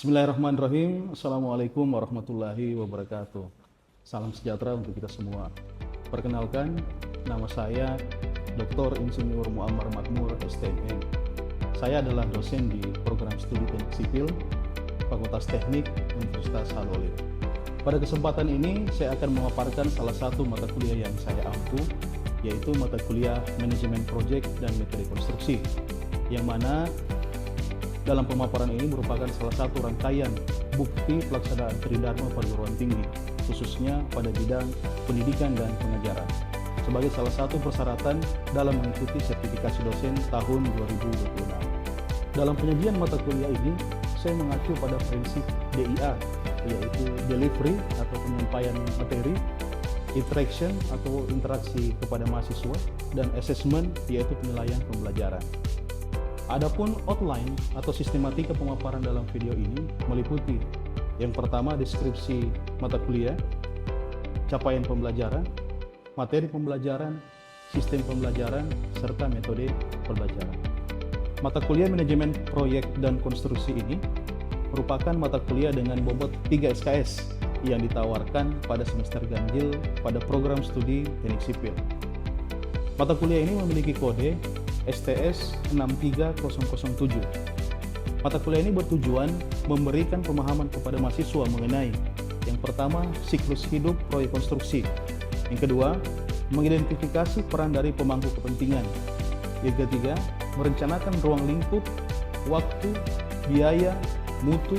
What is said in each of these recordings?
Bismillahirrahmanirrahim. Assalamualaikum warahmatullahi wabarakatuh. Salam sejahtera untuk kita semua. Perkenalkan, nama saya Dr. Insinyur Muammar Makmur, STMM. Saya adalah dosen di program studi teknik sipil, Fakultas Teknik, Universitas Halolin. Pada kesempatan ini, saya akan memaparkan salah satu mata kuliah yang saya ampu, yaitu mata kuliah Manajemen Proyek dan Metode Konstruksi, yang mana dalam pemaparan ini merupakan salah satu rangkaian bukti pelaksanaan Tridharma perguruan tinggi, khususnya pada bidang pendidikan dan pengajaran, sebagai salah satu persyaratan dalam mengikuti sertifikasi dosen tahun 2026. Dalam penyajian mata kuliah ini, saya mengacu pada prinsip DIA, yaitu Delivery atau penyampaian materi, Interaction atau interaksi kepada mahasiswa, dan Assessment, yaitu penilaian pembelajaran. Adapun outline atau sistematika pemaparan dalam video ini meliputi yang pertama deskripsi mata kuliah, capaian pembelajaran, materi pembelajaran, sistem pembelajaran, serta metode pembelajaran. Mata kuliah Manajemen Proyek dan Konstruksi ini merupakan mata kuliah dengan bobot 3 SKS yang ditawarkan pada semester ganjil pada program studi teknik sipil. Mata kuliah ini memiliki kode STS 63007. Mata kuliah ini bertujuan memberikan pemahaman kepada mahasiswa mengenai yang pertama, siklus hidup proyek konstruksi. Yang kedua, mengidentifikasi peran dari pemangku kepentingan. Yang ketiga, merencanakan ruang lingkup, waktu, biaya, mutu,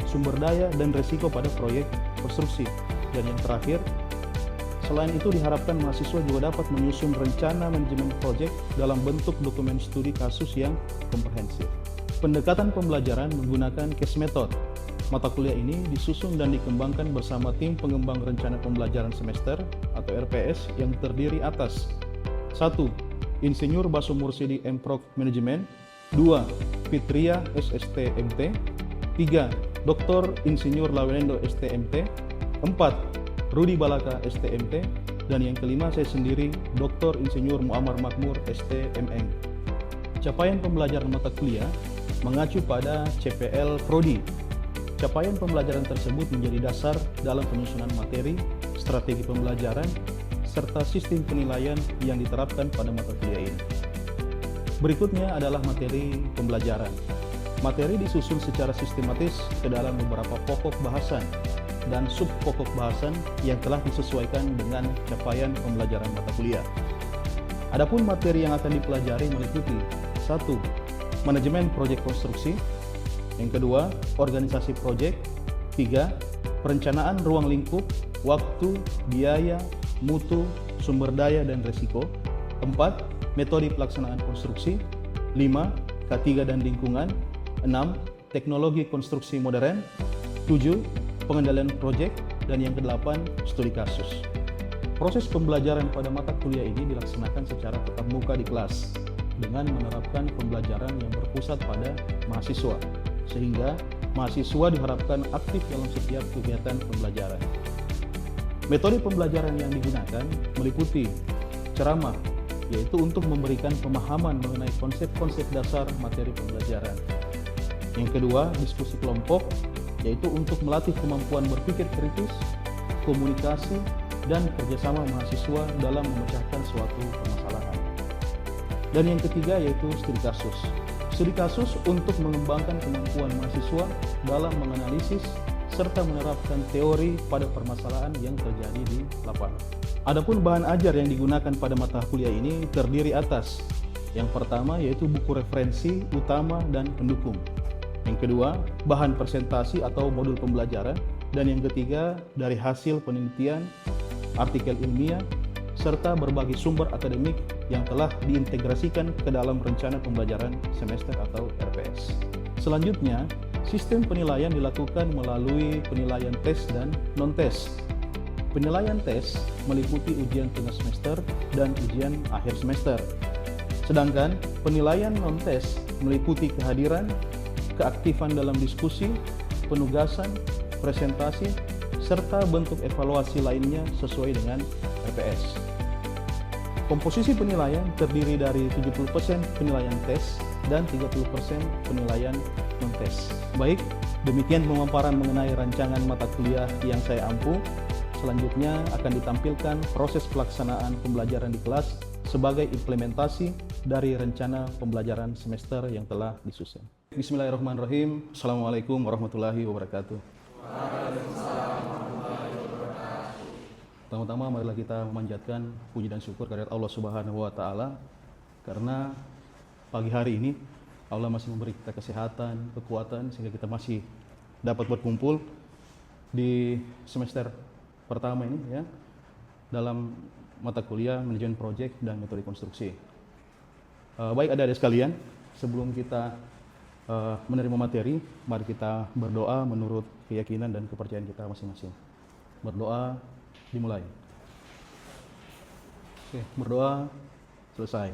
sumber daya, dan risiko pada proyek konstruksi. Dan yang terakhir, selain itu diharapkan mahasiswa juga dapat menyusun rencana manajemen proyek dalam bentuk dokumen studi kasus yang komprehensif. Pendekatan pembelajaran menggunakan case method. Mata kuliah ini disusun dan dikembangkan bersama tim pengembang rencana pembelajaran semester atau RPS yang terdiri atas 1. Insinyur Basu Mursidi Mprog Manajemen, 2. Fitria SST MT, 3. Dr. Insinyur Lawelendo STMT, 4. Rudi Balaka STMT, dan yang kelima saya sendiri Dr. Insinyur Muammar Makmur STMM. Capaian pembelajaran mata kuliah mengacu pada CPL Prodi. Capaian pembelajaran tersebut menjadi dasar dalam penyusunan materi, strategi pembelajaran, serta sistem penilaian yang diterapkan pada mata kuliah ini. Berikutnya adalah materi pembelajaran. Materi disusun secara sistematis ke dalam beberapa pokok bahasan dan sub pokok bahasan yang telah disesuaikan dengan capaian pembelajaran mata kuliah. Adapun materi yang akan dipelajari meliputi 1. Manajemen proyek konstruksi, yang kedua, organisasi proyek, 3. Perencanaan ruang lingkup, waktu, biaya, mutu, sumber daya, dan risiko, 4. Metode pelaksanaan konstruksi, 5. K3 dan lingkungan, 6. Teknologi konstruksi modern, 7. Pengendalian proyek, dan yang ke-8 studi kasus. Proses pembelajaran pada mata kuliah ini dilaksanakan secara tatap muka di kelas dengan menerapkan pembelajaran yang berpusat pada mahasiswa, sehingga mahasiswa diharapkan aktif dalam setiap kegiatan pembelajaran. Metode pembelajaran yang digunakan meliputi ceramah, yaitu untuk memberikan pemahaman mengenai konsep-konsep dasar materi pembelajaran. Yang kedua, diskusi kelompok, yaitu untuk melatih kemampuan berpikir kritis, komunikasi, dan kerjasama mahasiswa dalam memecahkan suatu permasalahan. Dan yang ketiga yaitu studi kasus. Studi kasus untuk mengembangkan kemampuan mahasiswa dalam menganalisis serta menerapkan teori pada permasalahan yang terjadi di lapangan. Adapun bahan ajar yang digunakan pada mata kuliah ini terdiri atas yang pertama yaitu buku referensi utama dan pendukung. Yang kedua, bahan presentasi atau modul pembelajaran, dan yang ketiga dari hasil penelitian, artikel ilmiah, serta berbagai sumber akademik yang telah diintegrasikan ke dalam rencana pembelajaran semester atau RPS. Selanjutnya, sistem penilaian dilakukan melalui penilaian tes dan non-tes. Penilaian tes meliputi ujian tengah semester dan ujian akhir semester. Sedangkan penilaian non-tes meliputi kehadiran, keaktifan dalam diskusi, penugasan, presentasi, serta bentuk evaluasi lainnya sesuai dengan RPS. Komposisi penilaian terdiri dari 70% penilaian tes dan 30% penilaian non-tes. Baik, Demikian pemaparan mengenai rancangan mata kuliah yang saya ampu. Selanjutnya akan ditampilkan proses pelaksanaan pembelajaran di kelas sebagai implementasi dari rencana pembelajaran semester yang telah disusun. Bismillahirrahmanirrahim. Assalamualaikum warahmatullahi wabarakatuh. Pertama-tama marilah kita memanjatkan puji dan syukur kehadirat Allah Subhanahu wa taala karena pagi hari ini Allah masih memberi kita kesehatan, kekuatan sehingga kita masih dapat berkumpul di semester pertama ini ya dalam mata kuliah manajemen proyek dan metode konstruksi. Baik adik-adik sekalian, sebelum kita menerima materi, mari kita berdoa menurut keyakinan dan kepercayaan kita masing-masing. Berdoa dimulai. Oke, berdoa selesai.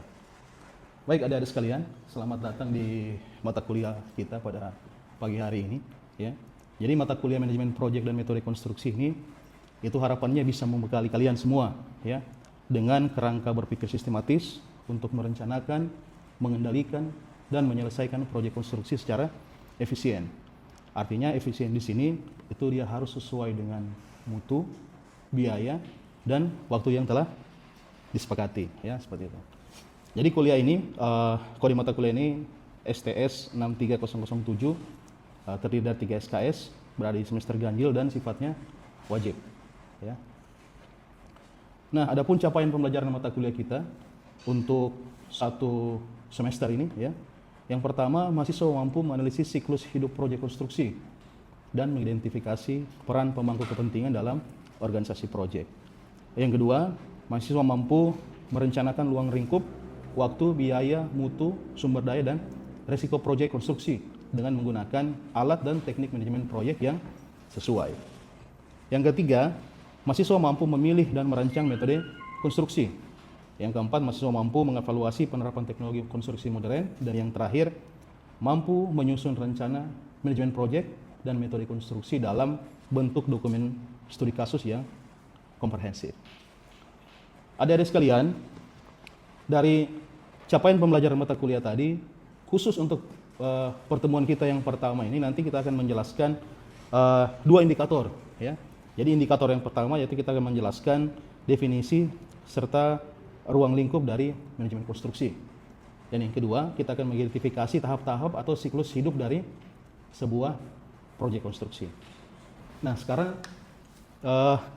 Baik adik-adik sekalian, selamat datang di mata kuliah kita pada pagi hari ini ya. Jadi mata kuliah manajemen proyek dan metode konstruksi ini itu harapannya bisa membekali kalian semua ya dengan kerangka berpikir sistematis untuk merencanakan, mengendalikan dan menyelesaikan proyek konstruksi secara efisien. Artinya efisien di sini itu dia harus sesuai dengan mutu, biaya dan waktu yang telah disepakati ya seperti itu. Jadi kuliah ini, kode mata kuliah ini STS 63007, terdiri dari 3 SKS, berada di semester ganjil dan sifatnya wajib. Ya. Nah, adapun capaian pembelajaran mata kuliah kita untuk satu semester ini, ya. Yang pertama, mahasiswa mampu menganalisis siklus hidup proyek konstruksi dan mengidentifikasi peran pemangku kepentingan dalam organisasi proyek. Yang kedua, mahasiswa mampu merencanakan ruang lingkup waktu, biaya, mutu, sumber daya, dan resiko proyek konstruksi dengan menggunakan alat dan teknik manajemen proyek yang sesuai. Yang ketiga, mahasiswa mampu memilih dan merancang metode konstruksi. Yang keempat, mahasiswa mampu mengevaluasi penerapan teknologi konstruksi modern. Dan yang terakhir, mampu menyusun rencana manajemen proyek dan metode konstruksi dalam bentuk dokumen studi kasus yang komprehensif. Adik-adik sekalian, dari capaian pembelajaran mata kuliah tadi, khusus untuk pertemuan kita yang pertama ini, nanti kita akan menjelaskan 2 indikator. Ya. Jadi indikator yang pertama yaitu kita akan menjelaskan definisi serta ruang lingkup dari manajemen konstruksi. Dan yang kedua, kita akan mengidentifikasi tahap-tahap atau siklus hidup dari sebuah proyek konstruksi. Nah, sekarang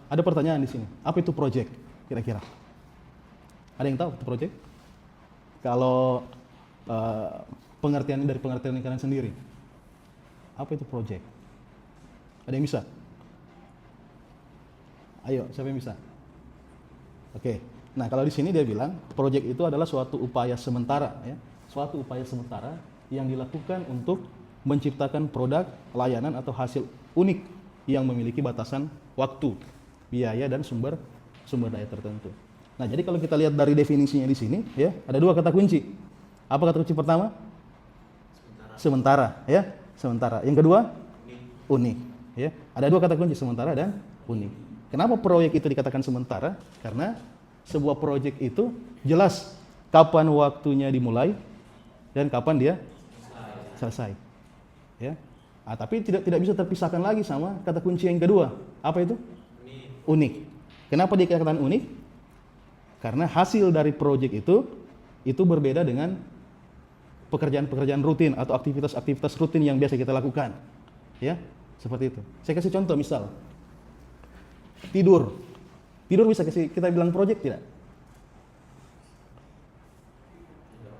ada pertanyaan di sini. Apa itu proyek kira-kira? Ada yang tahu itu proyek? Kalau pengertian dari pengertian kalian sendiri, apa itu proyek? Ada yang bisa? Ayo, siapa yang bisa? Oke. Nah, kalau di sini dia bilang proyek itu adalah suatu upaya sementara, ya, suatu upaya sementara yang dilakukan untuk menciptakan produk, layanan atau hasil unik yang memiliki batasan waktu, biaya dan sumber daya tertentu. Nah, jadi kalau kita lihat dari definisinya di sini, ya, ada 2 kata kunci. Apa kata kunci pertama? Sementara, ya, sementara. Yang kedua, unik. Ya, ada 2 kata kunci, sementara dan unik. Kenapa proyek itu dikatakan sementara? Karena sebuah proyek itu jelas kapan waktunya dimulai dan kapan dia selesai. Ya, tapi tidak bisa terpisahkan lagi sama kata kunci yang kedua. Apa itu? Unik. Kenapa dikatakan unik? Karena hasil dari proyek itu berbeda dengan pekerjaan-pekerjaan rutin atau aktivitas-aktivitas rutin yang biasa kita lakukan. Ya, seperti itu. Saya kasih contoh misal. Tidur bisa kita bilang proyek tidak?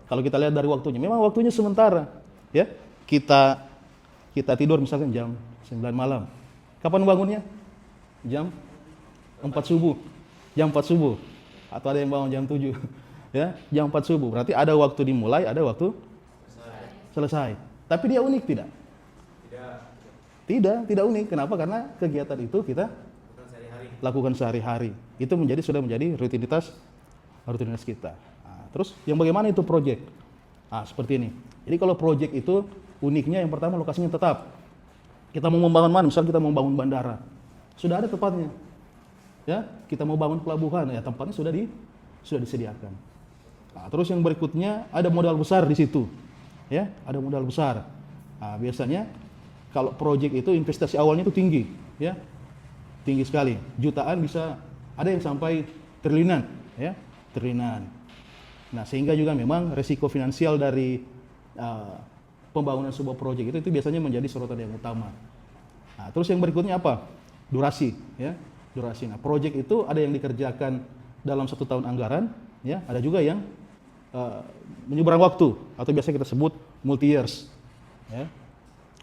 Kalau kita lihat dari waktunya, memang waktunya sementara. Ya, kita tidur misalkan jam 9 malam. Kapan bangunnya? Jam 4 subuh. Jam 4 subuh. Atau ada yang bangun jam 7. Ya, jam 4 subuh. Berarti ada waktu dimulai, ada waktu selesai. Tapi dia unik tidak? Tidak unik. Kenapa? Karena kegiatan itu kita lakukan sehari-hari. Itu sudah menjadi rutinitas kita. Nah, terus yang bagaimana itu proyek? Nah, seperti ini. Jadi kalau proyek itu uniknya yang pertama lokasinya tetap. Kita mau membangun mana? Misal kita mau bangun bandara. Sudah ada tempatnya. Ya, kita mau bangun pelabuhan, ya tempatnya sudah disediakan. Nah, terus yang berikutnya ada modal besar di situ. Ya, ada modal besar. Nah, biasanya kalau project itu investasi awalnya itu tinggi, ya, tinggi sekali, jutaan bisa, ada yang sampai triliunan, ya, triliunan. Nah, sehingga juga memang resiko finansial dari pembangunan sebuah project itu biasanya menjadi sorotan yang utama. Nah, terus yang berikutnya apa? Durasi, ya, durasi. Nah, project itu ada yang dikerjakan dalam 1 tahun anggaran, ya, ada juga yang menyeberang waktu atau biasa kita sebut multi years, ya.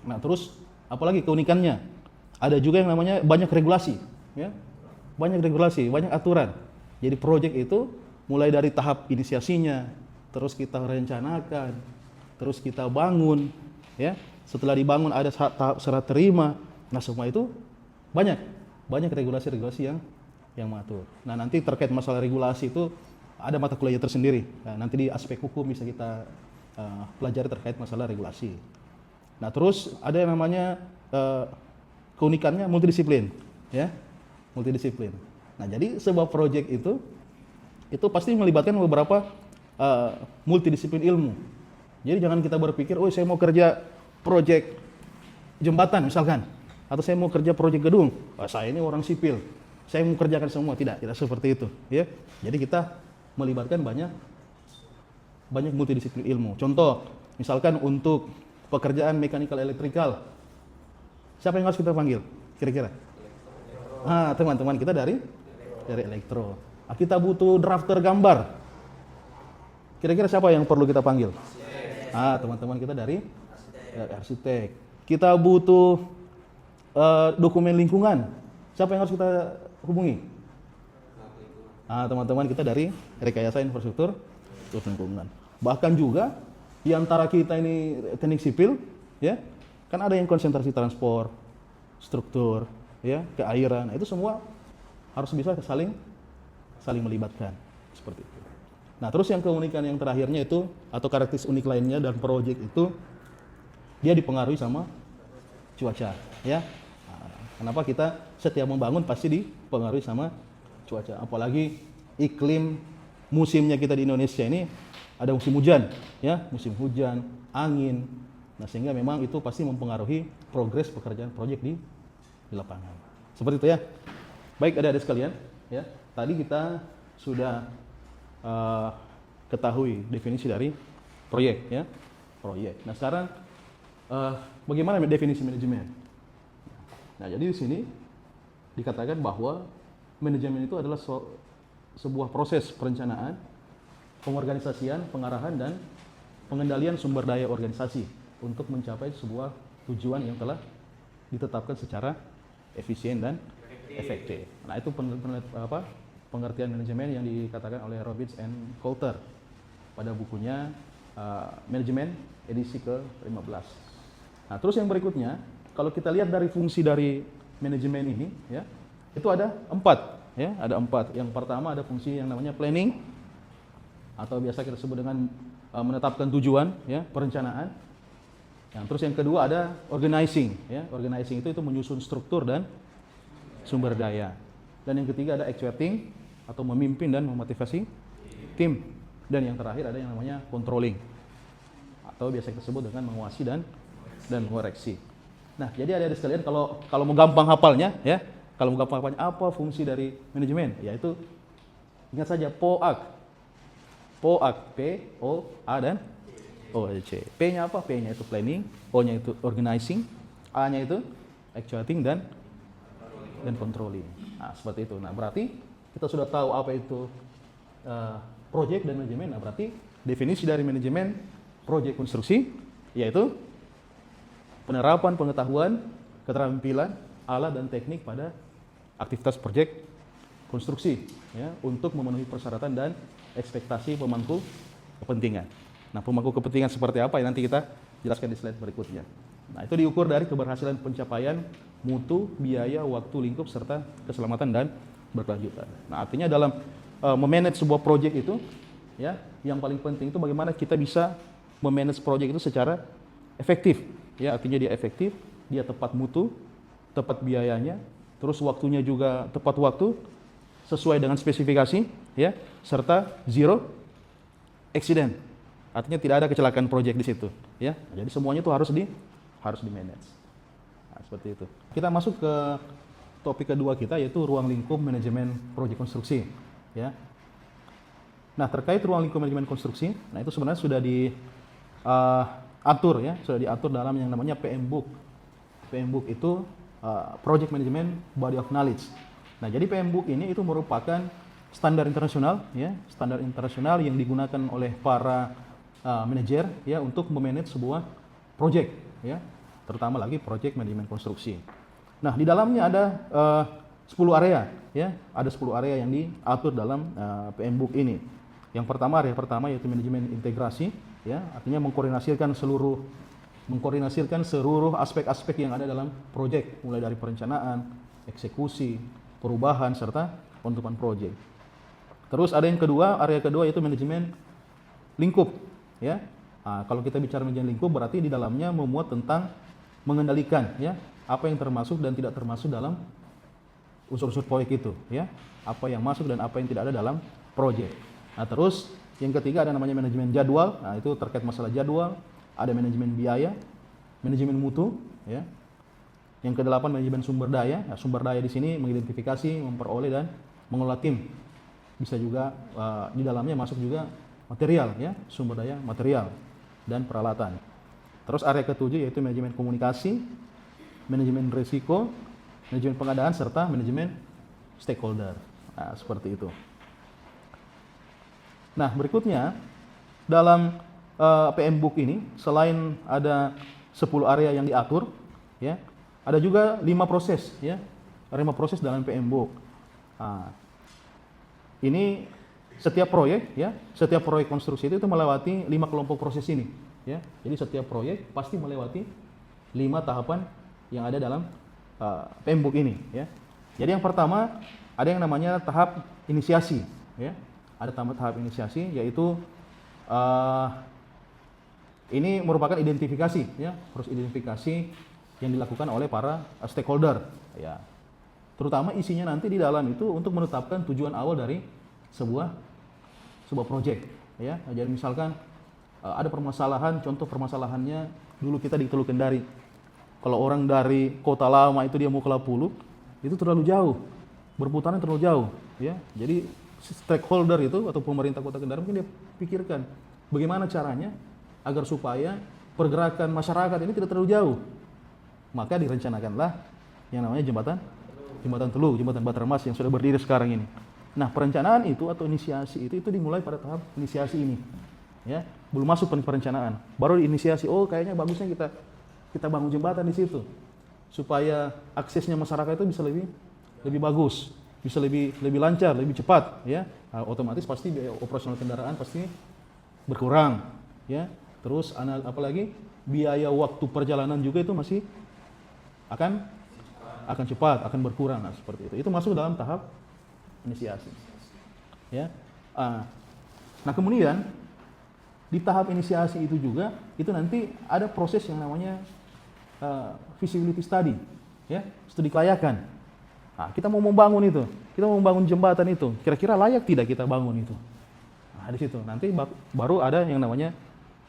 Nah, terus apalagi keunikannya? Ada juga yang namanya banyak regulasi, ya, banyak regulasi, banyak aturan. Jadi project itu mulai dari tahap inisiasinya, terus kita rencanakan, terus kita bangun, ya. Setelah dibangun ada tahap serah terima. Nah, semua itu banyak regulasi-regulasi yang mengatur. Nah, nanti terkait masalah regulasi itu ada mata kuliah tersendiri. Nah, nanti di aspek hukum bisa kita pelajari terkait masalah regulasi. Nah, terus ada yang namanya keunikannya multidisiplin, ya, multidisiplin. Nah, jadi sebuah proyek itu pasti melibatkan beberapa multidisiplin ilmu. Jadi jangan kita berpikir, oh saya mau kerja proyek jembatan misalkan, atau saya mau kerja proyek gedung, saya ini orang sipil, saya mau kerjakan semua. Tidak seperti itu, ya. Jadi kita melibatkan banyak multidisiplin ilmu. Contoh, misalkan untuk pekerjaan mechanical electrical, siapa yang harus kita panggil kira-kira? Teman-teman kita dari elektro. Kita butuh drafter gambar, kira-kira siapa yang perlu kita panggil? Teman-teman kita dari arsitek. Kita butuh dokumen lingkungan, siapa yang harus kita hubungi? Teman-teman kita dari rekayasa infrastruktur lingkungan. Bahkan juga di antara kita ini teknik sipil, ya, kan ada yang konsentrasi transport, struktur, ya, keairan. Itu semua harus bisa saling melibatkan seperti itu. Nah, terus yang keunikan yang terakhirnya itu atau karakteristik unik lainnya dan proyek itu dia dipengaruhi sama cuaca, ya. Kenapa kita setiap membangun pasti dipengaruhi sama cuaca, apalagi iklim musimnya kita di Indonesia ini ada musim hujan, ya, musim hujan, angin. Nah, sehingga memang itu pasti mempengaruhi progres pekerjaan proyek di lapangan. Seperti itu, ya. Baik, adik-adik sekalian, ya. Tadi kita sudah ketahui definisi dari proyek, ya, proyek. Nah, sekarang bagaimana definisi manajemen? Nah, jadi di sini dikatakan bahwa manajemen itu adalah sebuah proses perencanaan, pengorganisasian, pengarahan, dan pengendalian sumber daya organisasi untuk mencapai sebuah tujuan yang telah ditetapkan secara efisien dan efektif. Nah, itu pengertian manajemen yang dikatakan oleh Robbins and Coulter pada bukunya Manajemen edisi ke-15. Nah, terus yang berikutnya, kalau kita lihat dari fungsi dari manajemen ini, ya, itu ada 4, ya, ada 4. Yang pertama ada fungsi yang namanya planning, atau biasa kita sebut dengan menetapkan tujuan, ya, perencanaan. Yang terus yang kedua ada organizing, ya. Organizing itu menyusun struktur dan sumber daya. Dan yang ketiga ada actuating atau memimpin dan memotivasi tim. Dan yang terakhir ada yang namanya controlling atau biasa kita sebut dengan menguasai dan mengoreksi. Nah, jadi adik-adik sekalian, kalau mau gampang hafalnya, ya, kalau mau gampang hafalnya apa fungsi dari manajemen, yaitu ingat saja POAK, P, O, A, dan O, C. P-nya apa? P-nya itu planning, O-nya itu organizing, A-nya itu actuating dan controlling. Nah, seperti itu. Nah, berarti kita sudah tahu apa itu project dan manajemen. Nah, berarti definisi dari manajemen project konstruksi yaitu penerapan pengetahuan, keterampilan, alat dan teknik pada aktivitas proyek konstruksi, ya, untuk memenuhi persyaratan dan ekspektasi pemangku kepentingan. Nah, pemangku kepentingan seperti apa yang nanti kita jelaskan di slide berikutnya. Nah, itu diukur dari keberhasilan pencapaian mutu, biaya, waktu, lingkup, serta keselamatan dan berkelanjutan. Nah, artinya dalam memanage sebuah proyek itu, ya, yang paling penting itu bagaimana kita bisa memanage proyek itu secara efektif. Ya, artinya dia efektif, dia tepat mutu, tepat biayanya, terus waktunya juga tepat waktu, sesuai dengan spesifikasi, ya, serta zero accident. Artinya tidak ada kecelakaan proyek di situ, ya. Jadi semuanya itu harus di manage. Nah, seperti itu. Kita masuk ke topik kedua kita, yaitu ruang lingkup manajemen proyek konstruksi. Ya. Nah, terkait ruang lingkup manajemen konstruksi, nah itu sebenarnya sudah diatur ya, sudah diatur dalam yang namanya PM Book. PM Book itu Project Management Body of Knowledge. Nah, jadi PM Book ini itu merupakan standar internasional ya, standar internasional yang digunakan oleh para manajer ya untuk memanage sebuah project ya, terutama lagi project manajemen konstruksi. Nah, di dalamnya ada 10 area ya, ada 10 area yang diatur dalam PM Book ini. Yang pertama, area pertama yaitu manajemen integrasi ya, artinya mengkoordinasikan seluruh aspek-aspek yang ada dalam proyek, mulai dari perencanaan, eksekusi, perubahan serta penutupan proyek. Terus ada yang kedua, area kedua yaitu manajemen lingkup ya. Nah, kalau kita bicara manajemen lingkup berarti di dalamnya memuat tentang mengendalikan ya, apa yang termasuk dan tidak termasuk dalam unsur-unsur proyek itu ya, apa yang masuk dan apa yang tidak ada dalam proyek. Nah, terus yang ketiga ada namanya manajemen jadwal. Nah, itu terkait masalah jadwal. Ada manajemen biaya, manajemen mutu ya. Yang kedelapan manajemen sumber daya. Nah, sumber daya di sini mengidentifikasi, memperoleh dan mengelola tim. Bisa juga di dalamnya masuk juga material ya, sumber daya material dan peralatan. Terus area ketujuh yaitu manajemen komunikasi, manajemen risiko, manajemen pengadaan serta manajemen stakeholder. Nah, seperti itu. Nah, berikutnya dalam PM Book ini selain ada 10 area yang diatur ya, ada juga 5 proses ya. 5 proses dalam PM Book. Nah, ini setiap proyek ya, setiap proyek konstruksi itu melewati 5 kelompok proses ini ya. Jadi setiap proyek pasti melewati 5 tahapan yang ada dalam PM Book ini ya. Jadi yang pertama ada yang namanya tahap inisiasi ya. Ada tahap inisiasi yaitu ini merupakan identifikasi ya, proses identifikasi yang dilakukan oleh para stakeholder ya. Terutama isinya nanti di dalam itu untuk menetapkan tujuan awal dari sebuah proyek ya. Jadi misalkan ada permasalahan, contoh permasalahannya dulu kita di Teluk Kendari. Kalau orang dari Kota Lama itu dia mau ke Lapulu, itu terlalu jauh, berputaran terlalu jauh ya. Jadi stakeholder itu atau pemerintah Kota Kendari mungkin dia pikirkan bagaimana caranya agar supaya pergerakan masyarakat ini tidak terlalu jauh. Maka direncanakanlah yang namanya jembatan Teluk, jembatan Batermas yang sudah berdiri sekarang ini. Nah, perencanaan itu atau inisiasi itu dimulai pada tahap inisiasi ini. Ya, belum masuk perencanaan. Baru inisiasi, oh kayaknya bagusnya kita bangun jembatan di situ supaya aksesnya masyarakat itu bisa lebih bagus, bisa lebih lancar, lebih cepat ya. Nah, otomatis pasti biaya operasional kendaraan pasti berkurang ya. Terus apalagi biaya waktu perjalanan juga itu masih akan cepat, akan berkurang. Nah, seperti itu. Itu masuk dalam tahap inisiasi. Ya. Nah, kemudian di tahap inisiasi itu juga itu nanti ada proses yang namanya feasibility study, ya, studi kelayakan. Nah, kita mau membangun itu, kita mau membangun jembatan itu, kira-kira layak tidak kita bangun itu? Nah, di situ nanti baru ada yang namanya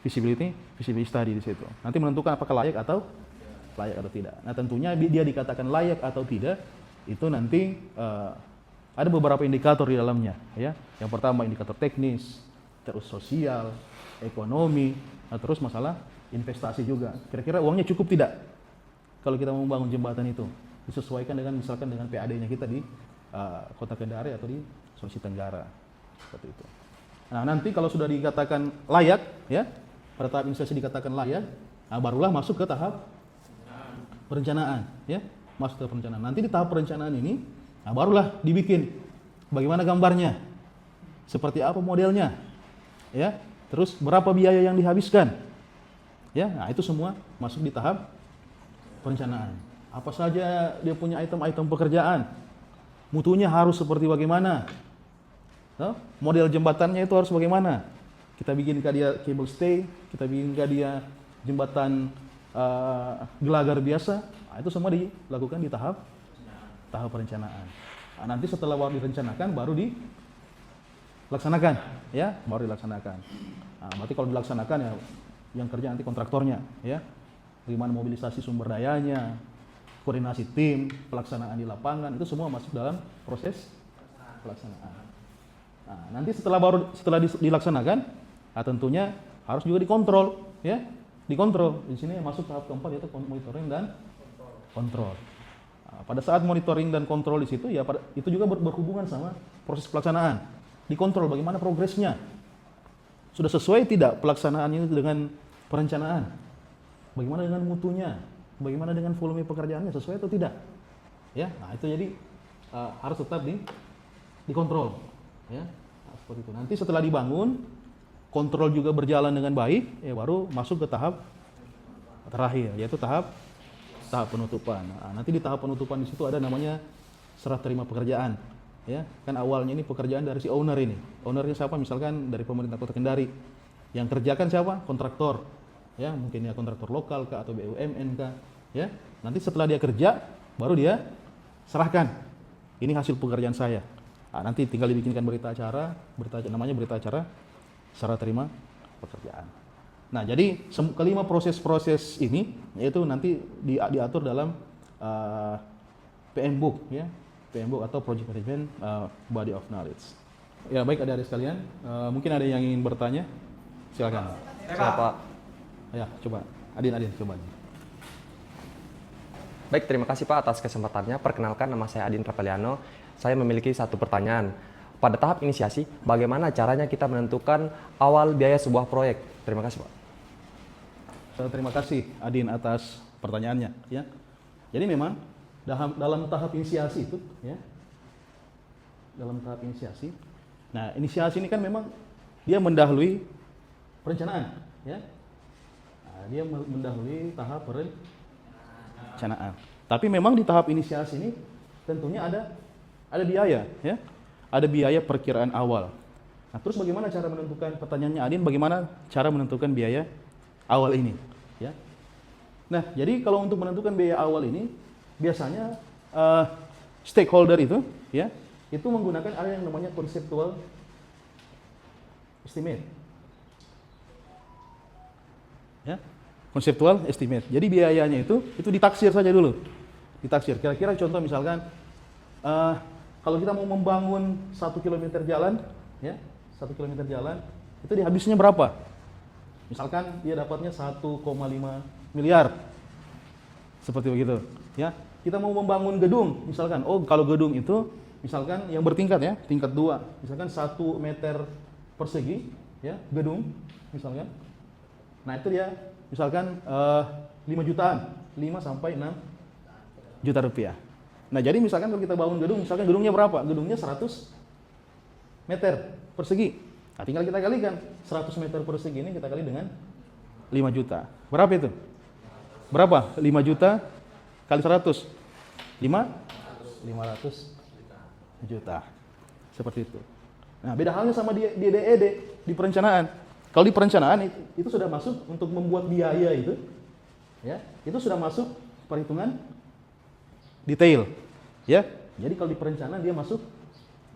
feasibility study di situ. Nanti menentukan apakah layak atau tidak. Nah, tentunya dia dikatakan layak atau tidak itu nanti ada beberapa indikator di dalamnya, ya. Yang pertama indikator teknis, terus sosial, ekonomi, nah, terus masalah investasi juga. Kira-kira uangnya cukup tidak kalau kita mau membangun jembatan itu? Disesuaikan dengan misalkan dengan PAD-nya kita di Kota Kendari atau di Sulawesi Tenggara, seperti itu. Nah, nanti kalau sudah dikatakan layak, ya, pada tahap inisiasi dikatakan layak, nah, barulah masuk ke tahap perencanaan, ya, masuk ke perencanaan. Nanti di tahap perencanaan ini, nah, barulah dibikin bagaimana gambarnya, seperti apa modelnya, ya, terus berapa biaya yang dihabiskan, ya, nah itu semua masuk di tahap perencanaan. Apa saja dia punya item-item pekerjaan, mutunya harus seperti bagaimana, model jembatannya itu harus bagaimana. Kita bikinkah dia cable stay, kita bikinkah dia jembatan gelagar biasa, nah, itu semua dilakukan di tahap perencanaan. Nah, nanti setelah baru direncanakan, baru dilaksanakan, ya, baru dilaksanakan. Nah, berarti kalau dilaksanakan ya, yang kerja nanti kontraktornya, ya, bagaimana mobilisasi sumber dayanya, koordinasi tim, pelaksanaan di lapangan, itu semua masuk dalam proses pelaksanaan. Nah, nanti setelah dilaksanakan, nah tentunya harus juga dikontrol, ya, dikontrol. Di sini masuk tahap keempat yaitu monitoring dan kontrol. Nah, pada saat monitoring dan kontrol di situ, ya itu juga berhubungan sama proses pelaksanaan. Dikontrol bagaimana progresnya, sudah sesuai tidak pelaksanaannya dengan perencanaan, bagaimana dengan mutunya, bagaimana dengan volume pekerjaannya, sesuai atau tidak, ya. Nah itu jadi harus tetap dikontrol, ya. Nah, seperti itu. Nanti setelah dibangun, kontrol juga berjalan dengan baik, ya baru masuk ke tahap terakhir, yaitu tahap penutupan. Nah, nanti di tahap penutupan di situ ada namanya serah terima pekerjaan, ya. Kan awalnya ini pekerjaan dari si owner ini. Ownernya siapa? Misalkan dari pemerintah Kota Kendari. Yang kerjakan siapa? Kontraktor. Ya, mungkin ya kontraktor lokal kah atau BUMN kah, ya. Nanti setelah dia kerja, baru dia serahkan. Ini hasil pekerjaan saya. Nah, nanti tinggal dibikinkan namanya berita acara serah terima pekerjaan. Nah, jadi kelima proses-proses ini yaitu nanti diatur dalam PM Book, ya. PM Book atau Project Management Body of Knowledge. Ya, baik adik-adik sekalian, mungkin ada yang ingin bertanya? Silakan. Siapa? Ya, coba. Adin, coba. Baik, terima kasih Pak atas kesempatannya. Perkenalkan, nama saya Adin Rapeliano. Saya memiliki satu pertanyaan. Pada tahap inisiasi, bagaimana caranya kita menentukan awal biaya sebuah proyek? Terima kasih Pak. Terima kasih Adin atas pertanyaannya. Ya. Jadi memang dalam tahap inisiasi itu, ya, dalam tahap inisiasi. Nah, inisiasi ini kan memang dia mendahului perencanaan, ya. Nah, dia mendahului tahap perencanaan. Tapi memang di tahap inisiasi ini tentunya ada biaya, ya. Ada biaya perkiraan awal. Nah, terus bagaimana cara menentukan, pertanyaannya Adin, bagaimana cara menentukan biaya awal ini, ya? Nah, jadi kalau untuk menentukan biaya awal ini biasanya stakeholder itu, ya, itu menggunakan ada yang namanya conceptual estimate. Ya, conceptual estimate. Jadi biayanya itu ditaksir saja dulu. Ditaksir. Kira-kira contoh misalkan kalau kita mau membangun 1 km jalan, ya, 1 km jalan, itu dihabisnya berapa? Misalkan dia dapatnya 1,5 miliar. Seperti begitu, ya. Kita mau membangun gedung, misalkan, kalau gedung itu misalkan yang bertingkat, ya, tingkat 2, misalkan 1 meter persegi, ya, gedung, misalkan. Nah, itu dia misalkan 5 jutaan, 5 sampai 6 juta rupiah. Nah, jadi misalkan kalau kita bangun gedung, misalkan gedungnya berapa? Gedungnya 100 meter persegi. Nah, tinggal kita kalikan 100 meter persegi ini kita kali dengan 5 juta. Berapa itu? Berapa? 5 juta kali 100. 500 juta. Seperti itu. Nah, beda halnya sama di DED, di perencanaan. Kalau di perencanaan itu sudah masuk untuk membuat biaya itu, ya, itu sudah masuk perhitungan detail, ya. Jadi kalau di perencanaan dia masuk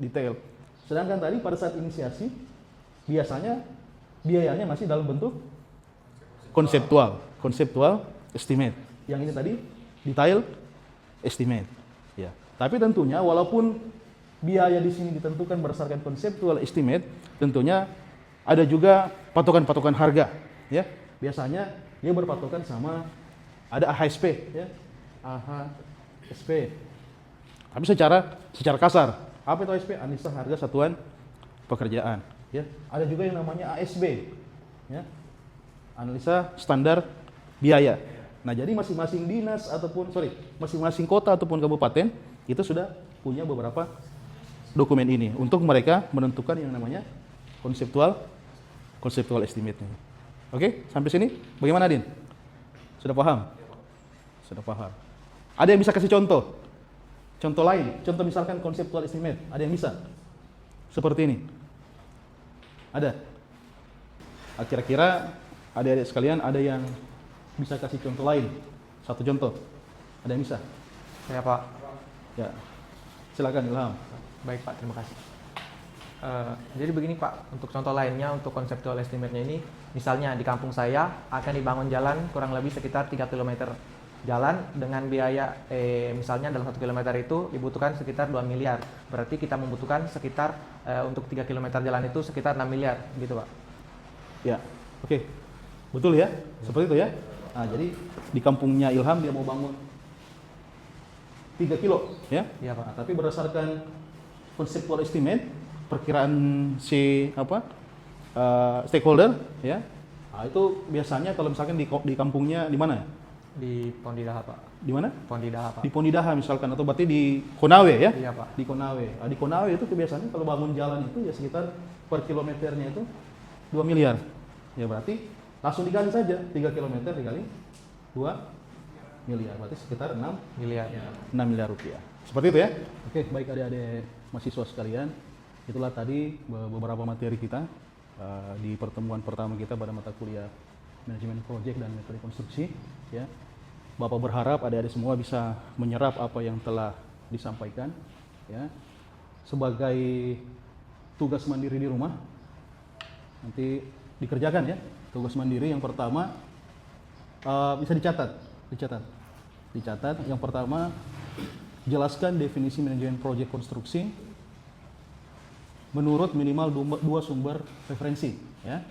detail. Sedangkan tadi pada saat inisiasi biasanya biayanya masih dalam bentuk konseptual estimate. Yang ini tadi detail estimate, ya. Tapi tentunya walaupun biaya di sini ditentukan berdasarkan konseptual estimate, tentunya ada juga patokan-patokan harga, ya. Biasanya dia berpatokan sama ada AHSP, ya. AHSP. Tapi secara kasar, apa itu AHSP? Analisa harga satuan pekerjaan, ya. Ada juga yang namanya ASB, ya. Analisa standar biaya. Nah, jadi masing-masing kota ataupun kabupaten itu sudah punya beberapa dokumen ini untuk mereka menentukan yang namanya konseptual estimate-nya. Oke, sampai sini bagaimana, Din? Sudah paham? Sudah paham. Ada yang bisa kasih contoh? Contoh lain, contoh misalkan konseptual estimate, ada yang bisa? Seperti ini. Ada? Kira-kira adik-adik sekalian ada yang bisa kasih contoh lain? Satu contoh. Ada yang bisa? Ya Pak. Ya. Silakan Ilham. Baik Pak, terima kasih. Jadi begini Pak, untuk contoh lainnya untuk konseptual estimate-nya ini, misalnya di kampung saya akan dibangun jalan kurang lebih sekitar 3 km. jalan dengan biaya misalnya dalam 1 kilometer itu dibutuhkan sekitar 2 miliar. Berarti kita membutuhkan sekitar untuk 3 kilometer jalan itu sekitar 6 miliar gitu Pak. Ya, oke. Betul ya? Seperti itu ya. Nah, jadi di kampungnya Ilham dia mau bangun 3 kilo ya. Iya Pak. Nah, tapi berdasarkan conceptual estimate, perkiraan si stakeholder ya. Nah, itu biasanya kalau misalkan di kampungnya di mana ya? Di Pondidaha Pak. Di mana? Pondidaha Pak. Di Pondidaha misalkan, atau berarti di Konawe ya? Iya Pak. Di Konawe. Nah, di Konawe itu kebiasaannya kalau bangun jalan itu ya sekitar per kilometernya itu 2 miliar. Ya berarti langsung dikali saja 3 kilometer dikali 2 miliar. Berarti sekitar 6 Miliar. miliar rupiah. Seperti itu ya? Oke, baik adik-adik mahasiswa sekalian. Itulah tadi beberapa materi kita di pertemuan pertama kita pada mata kuliah manajemen proyek dan metode konstruksi ya. Bapak berharap adik-adik semua bisa menyerap apa yang telah disampaikan ya. Sebagai tugas mandiri di rumah nanti dikerjakan ya. Tugas mandiri yang pertama bisa dicatat. Yang pertama, jelaskan definisi manajemen proyek konstruksi menurut minimal 2 sumber referensi ya.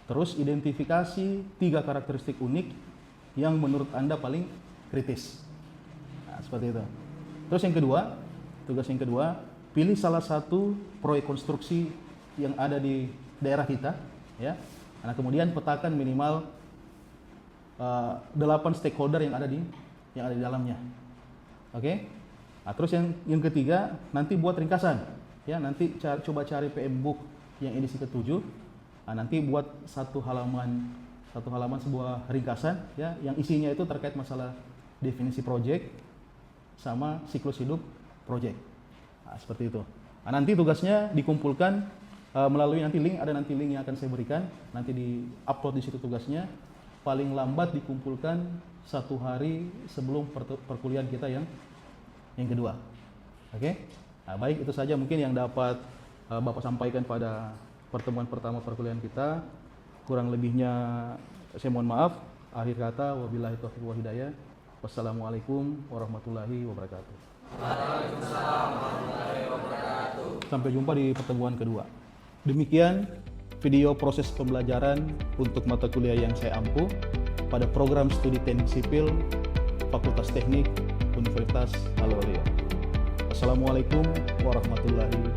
Terus identifikasi 3 karakteristik unik yang menurut Anda paling kritis. Nah, seperti itu. Terus yang kedua, tugas yang kedua, pilih salah satu proyek konstruksi yang ada di daerah kita ya. Nah, kemudian petakan minimal 8 stakeholder yang ada di dalamnya. Oke? Nah, terus yang ketiga, nanti buat ringkasan ya. Nanti coba cari PM Book yang edisi ke-7. Nah, nanti buat satu halaman sebuah ringkasan ya, yang isinya itu terkait masalah definisi proyek sama siklus hidup proyek. Nah, seperti itu. Nah, nanti tugasnya dikumpulkan melalui nanti link yang akan saya berikan, nanti di-upload di situ tugasnya. Paling lambat dikumpulkan 1 hari sebelum perkuliahan kita yang kedua. Oke? Nah, baik, itu saja mungkin yang dapat Bapak sampaikan pada pertemuan pertama perkuliahan kita. Kurang lebihnya saya mohon maaf. Akhir kata, wabillahi taufiq wal hidayah. Wassalamualaikum warahmatullahi wabarakatuh. Waalaikumsalam warahmatullahi wabarakatuh. Sampai jumpa di pertemuan kedua. Demikian video proses pembelajaran untuk mata kuliah yang saya ampu pada program studi teknik sipil Fakultas Teknik Universitas Al-Waluyo. Assalamualaikum warahmatullahi